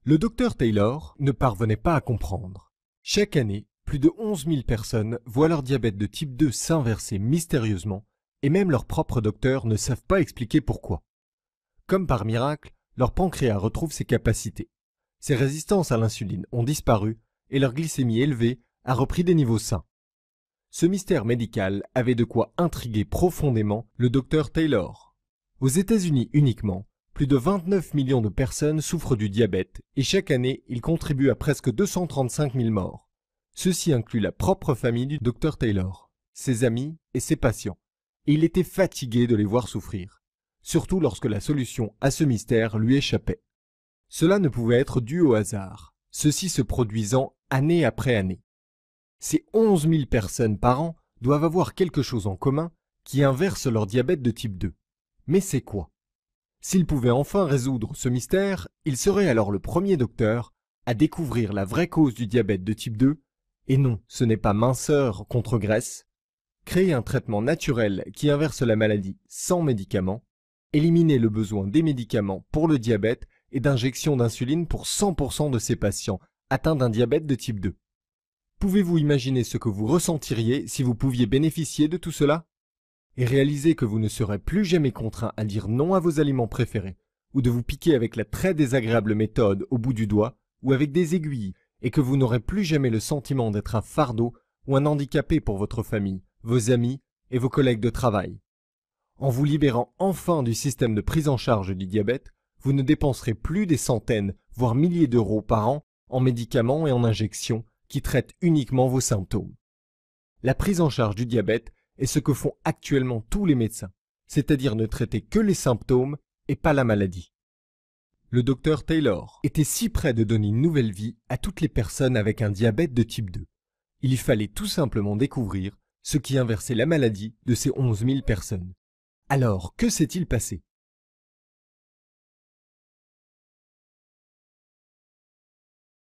Le docteur Taylor ne parvenait pas à comprendre. Chaque année, plus de 11 000 personnes voient leur diabète de type 2 s'inverser mystérieusement et même leurs propres docteurs ne savent pas expliquer pourquoi. Comme par miracle, leur pancréas retrouve ses capacités. Ses résistances à l'insuline ont disparu et leur glycémie élevée a repris des niveaux sains. Ce mystère médical avait de quoi intriguer profondément le docteur Taylor. Aux États-Unis uniquement, plus de 29 millions de personnes souffrent du diabète et chaque année, il contribue à presque 235 000 morts. Ceci inclut la propre famille du docteur Taylor, ses amis et ses patients. Et il était fatigué de les voir souffrir, surtout lorsque la solution à ce mystère lui échappait. Cela ne pouvait être dû au hasard, ceci se produisant année après année. Ces 11 000 personnes par an doivent avoir quelque chose en commun qui inverse leur diabète de type 2. Mais c'est quoi? S'il pouvait enfin résoudre ce mystère, il serait alors le premier docteur à découvrir la vraie cause du diabète de type 2. Et non, ce n'est pas minceur contre graisse. Créer un traitement naturel qui inverse la maladie sans médicaments, éliminer le besoin des médicaments pour le diabète et d'injection d'insuline pour 100% de ces patients atteints d'un diabète de type 2. Pouvez-vous imaginer ce que vous ressentiriez si vous pouviez bénéficier de tout cela? Et réaliser que vous ne serez plus jamais contraint à dire non à vos aliments préférés, ou de vous piquer avec la très désagréable méthode au bout du doigt, ou avec des aiguilles, et que vous n'aurez plus jamais le sentiment d'être un fardeau ou un handicapé pour votre famille, vos amis et vos collègues de travail. En vous libérant enfin du système de prise en charge du diabète, vous ne dépenserez plus des centaines, voire milliers d'euros par an en médicaments et en injections qui traitent uniquement vos symptômes. La prise en charge du diabète est ce que font actuellement tous les médecins, c'est-à-dire ne traiter que les symptômes et pas la maladie. Le docteur Taylor était si près de donner une nouvelle vie à toutes les personnes avec un diabète de type 2. Il fallait tout simplement découvrir ce qui inversait la maladie de ces 11 000 personnes. Alors, que s'est-il passé?